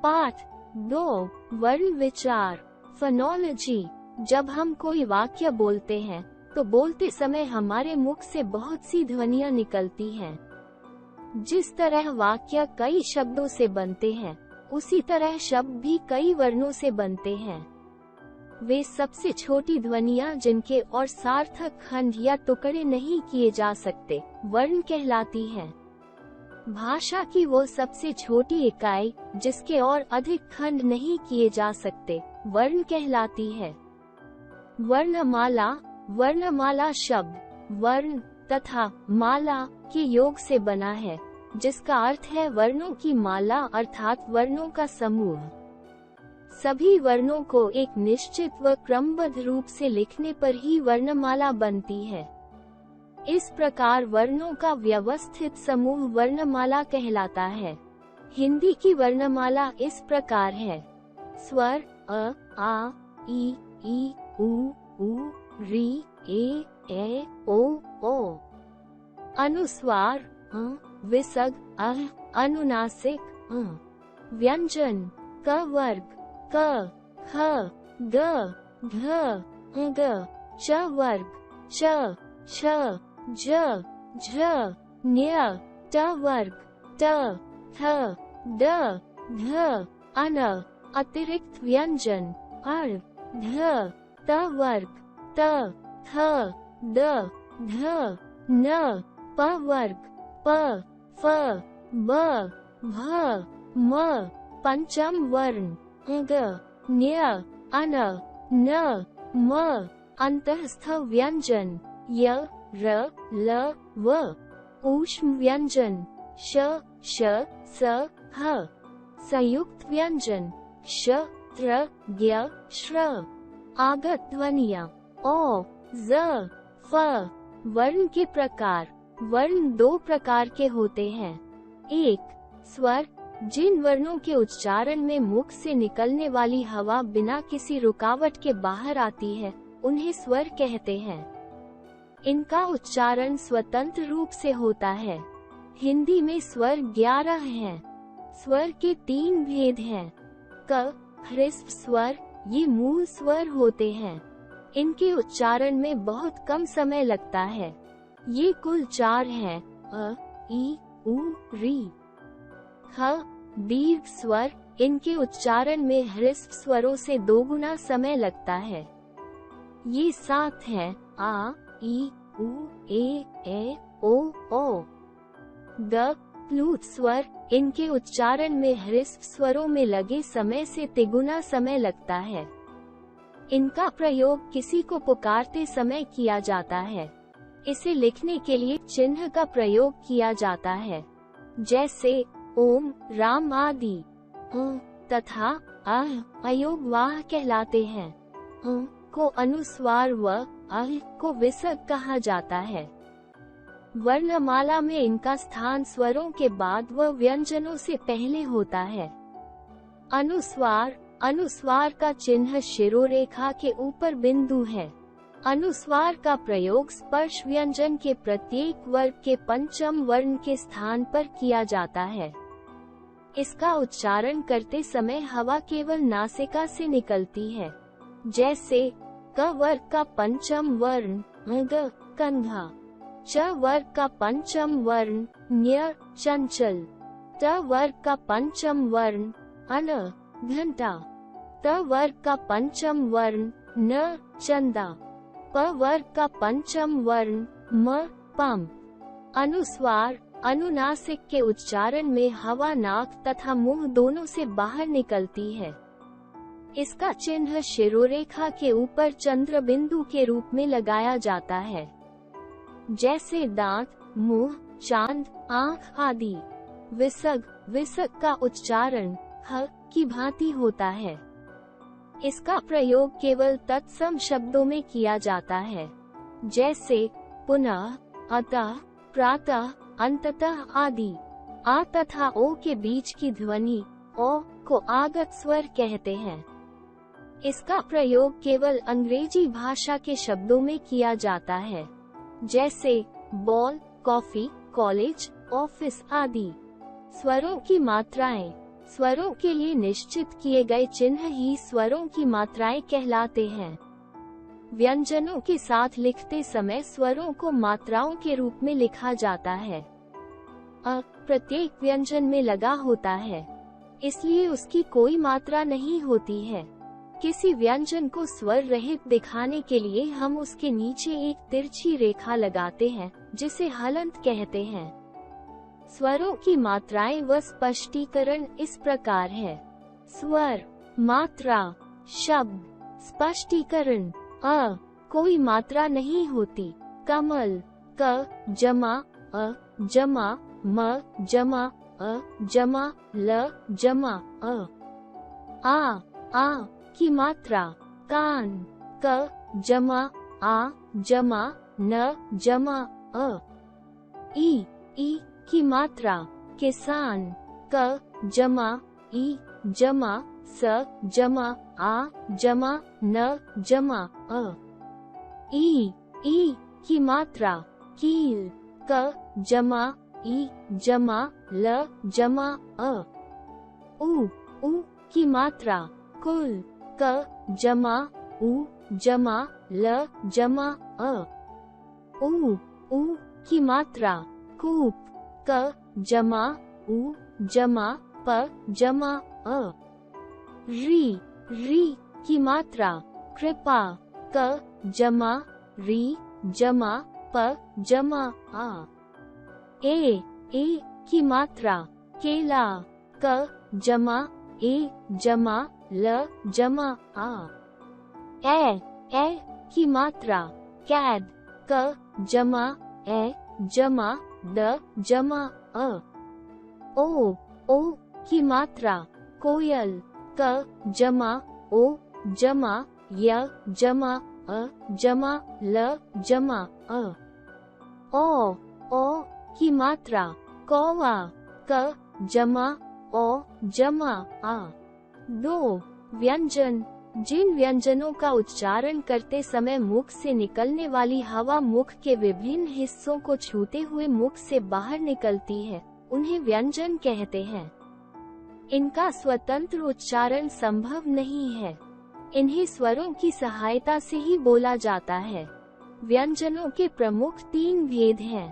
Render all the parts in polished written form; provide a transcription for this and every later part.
पाठ 2 वर्ण विचार फोनोलॉजी। जब हम कोई वाक्य बोलते हैं तो बोलते समय हमारे मुख से बहुत सी ध्वनियां निकलती हैं। जिस तरह वाक्य कई शब्दों से बनते हैं, उसी तरह शब्द भी कई वर्णों से बनते हैं। वे सबसे छोटी ध्वनियां जिनके और सार्थक खंड या टुकड़े नहीं किए जा सकते, वर्ण कहलाती हैं। भाषा की वो सबसे छोटी इकाई जिसके और अधिक खंड नहीं किए जा सकते, वर्ण कहलाती है। वर्णमाला। वर्णमाला शब्द वर्ण तथा माला के योग से बना है, जिसका अर्थ है वर्णों की माला अर्थात वर्णों का समूह। सभी वर्णों को एक निश्चित व क्रमबद्ध रूप से लिखने पर ही वर्णमाला बनती है। इस प्रकार वर्णों का व्यवस्थित समूह वर्णमाला कहलाता है। हिंदी की वर्णमाला इस प्रकार है: स्वर अ, आ, ई, उ, री, ए, ओ। अनुस्वार विसर्ग अनुनासिक व्यंजन क वर्ग क, ख, ग, घ, च वर्ग च, छ, ज, झ, न्य, ट वर्ग ट, थ, ड, ध, अन अतिरिक्त व्यंजन अर, ध, त वर्ग त, थ, द, ध, न, प वर्ग प, फ, ब, भ, म। पंचम वर्ण ग, न्य, अन, न, म। अंतःस्थ व्यंजन य, र, ल, व। ऊष्म व्यंजन श, स, ह। संयुक्त व्यंजन श, त्र, ज्ञ, श्र। आगत ध्वनियां ओ, ज, फ। वर्ण के प्रकार। वर्ण दो प्रकार के होते हैं। एक, स्वर, जिन वर्णों के उच्चारण में मुख से निकलने वाली हवा बिना किसी रुकावट के बाहर आती है, उन्हें स्वर कहते हैं। इनका उच्चारण स्वतंत्र रूप से होता है। हिंदी में स्वर 11 हैं। स्वर के 3 भेद हैं। क, ह्रस्व स्वर, ये मूल स्वर होते हैं। इनके उच्चारण में बहुत कम समय लगता है। ये कुल 4 हैं: अ, ई, उ, री। ह, दीर्घ स्वर, इनके उच्चारण में ह्रस्व स्वरों से 2 गुना समय लगता है। ये 7 हैं: आ, ई, उ, ए, ओ। द, प्लूत स्वर, इनके उच्चारण में ह्रस्व स्वरों में लगे समय से तिगुना समय लगता है। इनका प्रयोग किसी को पुकारते समय किया जाता है। इसे लिखने के लिए चिन्ह का प्रयोग किया जाता है, जैसे ओम, राम आदि। तथा अयोगवाह कहलाते हैं। को अनुस्वार व को विसर्ग कहा जाता है। वर्णमाला में इनका स्थान स्वरों के बाद व व्यंजनों से पहले होता है। अनुस्वार। अनुस्वार का चिन्ह शिरोरेखा के ऊपर बिंदु है। अनुस्वार का प्रयोग स्पर्श व्यंजन के प्रत्येक वर्ग के पंचम वर्ण के स्थान पर किया जाता है। इसका उच्चारण करते समय हवा केवल नासिका से निकलती है, जैसे क वर्ग का पंचम वर्ण ग, कंधा। च वर्ग का पंचम वर्ण न्य, चंचल। ट वर्ग का पंचम वर्ण अन, घंटा। त वर्ग का पंचम वर्ण न, चंदा। प वर्ग का पंचम वर्ण म, पम। अनुस्वार। अनुनासिक के उच्चारण में हवा नाक तथा मुंह दोनों से बाहर निकलती है। इसका चिन्ह शिरोरेखा के ऊपर चंद्र बिंदु के रूप में लगाया जाता है, जैसे दांत, मुंह, चांद, आँख आदि। विसर्ग। विसर्ग का उच्चारण ह की भांति होता है। इसका प्रयोग केवल तत्सम शब्दों में किया जाता है, जैसे पुनः, अतः, प्रातः, अंततः आदि। आ तथा ओ के बीच की ध्वनि ओ को आगत स्वर कहते हैं। इसका प्रयोग केवल अंग्रेजी भाषा के शब्दों में किया जाता है, जैसे बॉल, कॉफी, कॉलेज, ऑफिस आदि। स्वरों की मात्राएं। स्वरों के लिए निश्चित किए गए चिन्ह ही स्वरों की मात्राएं कहलाते हैं। व्यंजनों के साथ लिखते समय स्वरों को मात्राओं के रूप में लिखा जाता है। अ प्रत्येक व्यंजन में लगा होता है, इसलिए उसकी कोई मात्रा नहीं होती है। किसी व्यंजन को स्वर रहित दिखाने के लिए हम उसके नीचे एक तिरछी रेखा लगाते हैं, जिसे हलंत कहते हैं। स्वरों की मात्राएं व स्पष्टीकरण इस प्रकार है। स्वर, मात्रा, शब्द। स्पष्टीकरण। अ कोई मात्रा नहीं होती। कमल, क जमा अ जमा, म जमा अ जमा, ल जमा अ। आ की मात्रा। कान, क जमा आ जमा, न जमा अ। ई की मात्रा। किसान, क जमा ई जमा, स जमा आ जमा, न जमा अ। ई की मात्रा। कील, क जमा ई जमा, ल जमा अ। उ की मात्रा। कुल, क जमा उ जमा, ल जमा अ। उ की मात्रा। कूप, क जमा उ जमा, प जमा अ। री की मात्रा। कृपा, क जमा री जमा, प जमा आ। ए की मात्रा। केला, क जमा ए जमा, ल जमा आ। ए की मात्रा। कैद, क जमा ए जमा, द जमा अ। ओ की मात्रा। कोयल, क जमा ओ जमा, य जमा अ जमा, ल जमा अ। ओ की मात्रा। कौवा, क जमा ओ जमा आ। दो व्यंजन। जिन व्यंजनों का उच्चारण करते समय मुख से निकलने वाली हवा मुख के विभिन्न हिस्सों को छूते हुए मुख से बाहर निकलती है, उन्हें व्यंजन कहते हैं। इनका स्वतंत्र उच्चारण संभव नहीं है। इन्हें स्वरों की सहायता से ही बोला जाता है। व्यंजनों के प्रमुख 3 भेद हैं।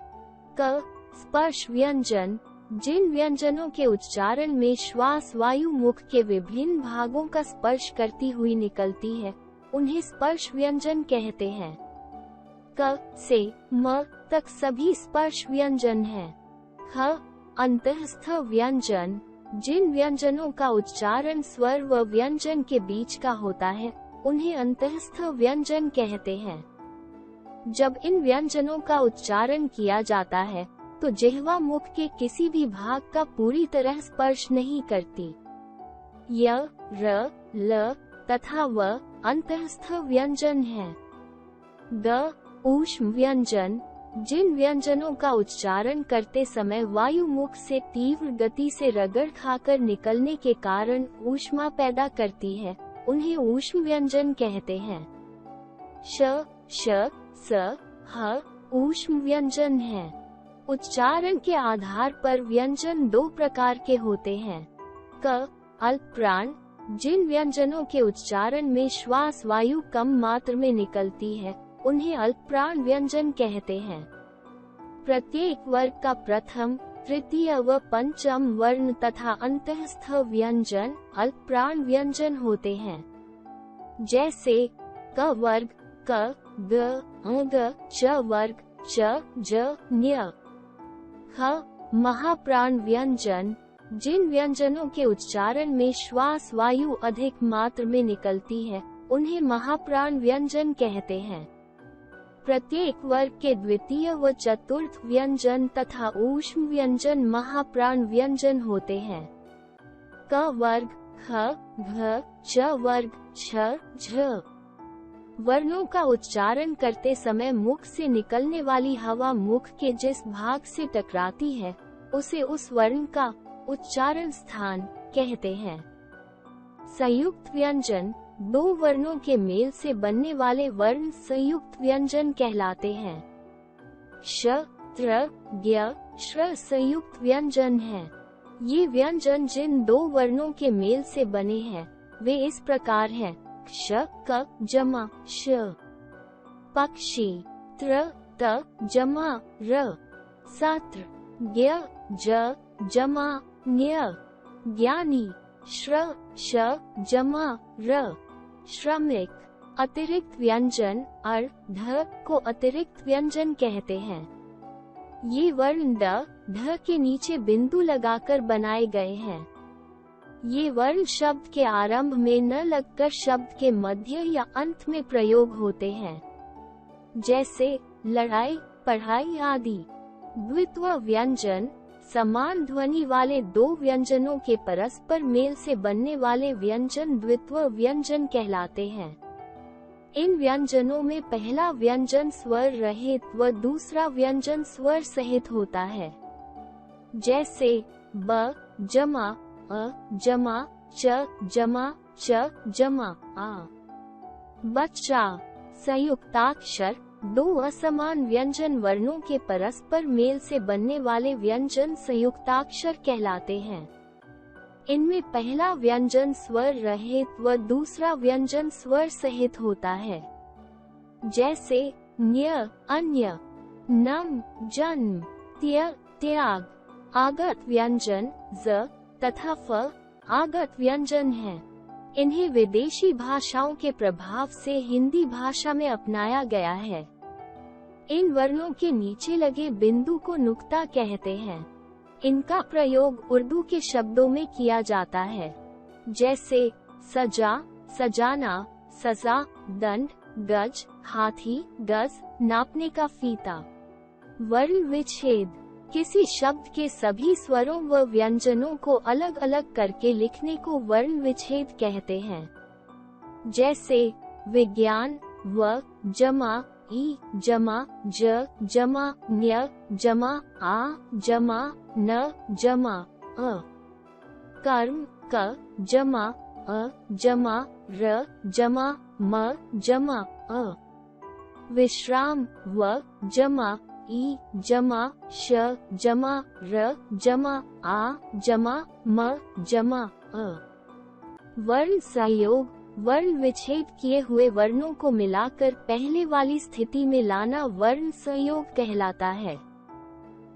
क स्पर्श व्यंजन। जिन व्यंजनों के उच्चारण में श्वास वायु मुख के विभिन्न भागों का स्पर्श करती हुई निकलती है, उन्हें स्पर्श व्यंजन कहते हैं। क से म तक सभी स्पर्श व्यंजन हैं। ह अंतःस्थ व्यंजन। जिन व्यंजनों का उच्चारण स्वर व व्यंजन के बीच का होता है, उन्हें अंतःस्थ व्यंजन कहते हैं। जब इन व्यंजनों का उच्चारण किया जाता है, तो जिह्वा मुख के किसी भी भाग का पूरी तरह स्पर्श नहीं करती। य, र, ल तथा व अंतःस्थ व्यंजन है। ग ऊष्म व्यंजन। जिन व्यंजनों का उच्चारण करते समय वायु मुख से तीव्र गति से रगड़ खाकर निकलने के कारण ऊष्मा पैदा करती है, उन्हें ऊष्म व्यंजन कहते हैं। श, स, ह ऊष्म व्यंजन है। उच्चारण के आधार पर व्यंजन 2 प्रकार के होते हैं। क अल्पप्राण। जिन व्यंजनों के उच्चारण में श्वास वायु कम मात्रा में निकलती है, उन्हें अल्पप्राण व्यंजन कहते हैं। प्रत्येक वर्ग का प्रथम, तृतीय व पंचम वर्ण तथा अंतःस्थ व्यंजन अल्पप्राण व्यंजन होते हैं। जैसे क वर्ग क, ग, ग, च वर्ग च, ज, न्य। ह महाप्राण व्यंजन। जिन व्यंजनों के उच्चारण में श्वास वायु अधिक मात्रा में निकलती है, उन्हें महाप्राण व्यंजन कहते हैं। प्रत्येक वर्ग के द्वितीय व चतुर्थ व्यंजन तथा ऊष्म व्यंजन महाप्राण व्यंजन होते हैं। क वर्ग ख, घ, च वर्ग छ, झ। वर्णों का उच्चारण करते समय मुख से निकलने वाली हवा मुख के जिस भाग से टकराती है, उसे उस वर्ण का उच्चारण स्थान कहते हैं। संयुक्त व्यंजन। 2 वर्णों के मेल से बनने वाले वर्ण संयुक्त व्यंजन कहलाते हैं। श, त्र, ज्ञ, श्र संयुक्त व्यंजन है। ये व्यंजन जिन दो वर्णों के मेल से बने हैं वे इस प्रकार हैं: क्ष क जमा श, पक्षी त्र त जमा र, सत्र ज्ञ ज जमा न्य, ज्ञानी श्र श जमा र, श्रमिक। अतिरिक्त व्यंजन अर ध को अतिरिक्त व्यंजन कहते हैं। ये वर्ण ड ढ के नीचे बिंदु लगाकर बनाए गए हैं। ये वर्ण शब्द के आरंभ में न लगकर शब्द के मध्य या अंत में प्रयोग होते हैं, जैसे लड़ाई, पढ़ाई आदि। द्वित्व व्यंजन समान ध्वनि वाले दो व्यंजनों के परस्पर मेल से बनने वाले व्यंजन द्वित्व व्यंजन कहलाते हैं। इन व्यंजनों में पहला व्यंजन स्वर रहित व दूसरा व्यंजन स्वर सहित होता है, जैसे ब जमा अ जमा च जमा च जमा आ। बच्चा संयुक्ताक्षर दो असमान व्यंजन वर्णों के परस्पर मेल से बनने वाले व्यंजन संयुक्ताक्षर कहलाते हैं। इनमें पहला व्यंजन स्वर रहित व दूसरा व्यंजन स्वर सहित होता है, जैसे न्य अन्य, नम जन्म, त्य त्याग। आगत व्यंजन ज तथा फ आगत व्यंजन हैं। इन्हें विदेशी भाषाओं के प्रभाव से हिंदी भाषा में अपनाया गया है। इन वर्णों के नीचे लगे बिंदु को नुक्ता कहते हैं। इनका प्रयोग उर्दू के शब्दों में किया जाता है, जैसे सजा, सजाना, सजा, दंड, गज, हाथी, गज, नापने का फीता। वर्ण विच्छेद किसी शब्द के सभी स्वरों व व्यंजनों को अलग अलग करके लिखने को वर्ण विच्छेद कहते हैं, जैसे विज्ञान व जमा ई जमा ज जमा न्य जमा आ जमा न जमा अ। कर्म क जमा अ जमा र जमा म जमा अ। विश्राम व जमा ई जमा श जमा र जमा आ जमा म जमा अ। वर्ण संयोग वर्ण विच्छेद किए हुए वर्णों को मिलाकर पहले वाली स्थिति में लाना वर्ण संयोग कहलाता है,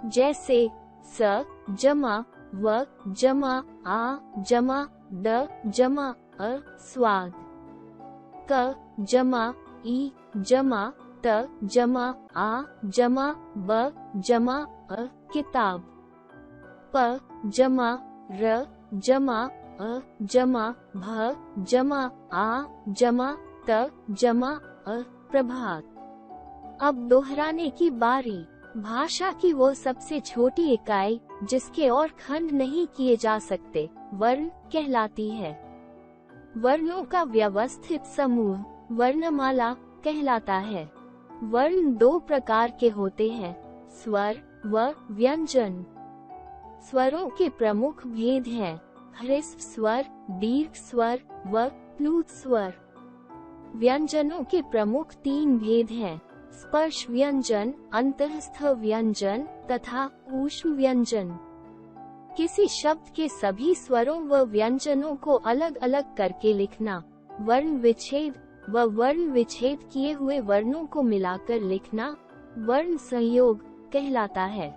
जैसे स जमा व जमा आ जमा द जमा अ स्वाद, क जमा ई जमा त जमा आ जमा ब जमा अ किताब, प जमा र जमा अ जमा भ जमा आ जमा त जमा अ प्रभात। अब दोहराने की बारी। भाषा की वो सबसे छोटी इकाई जिसके और खंड नहीं किए जा सकते वर्ण कहलाती है। वर्णों का व्यवस्थित समूह वर्णमाला कहलाता है। वर्ण दो प्रकार के होते हैं, स्वर व व्यंजन। स्वरों के प्रमुख भेद हैं ह्रस्व स्वर, दीर्घ स्वर व प्लूत स्वर। व्यंजनों के प्रमुख तीन भेद हैं, स्पर्श व्यंजन, अंतःस्थ व्यंजन तथा ऊष्म व्यंजन। किसी शब्द के सभी स्वरों व व्यंजनों को अलग अलग करके लिखना वर्ण विच्छेद व वर्ण विच्छेद किए हुए वर्णों को मिलाकर लिखना वर्ण संयोग कहलाता है।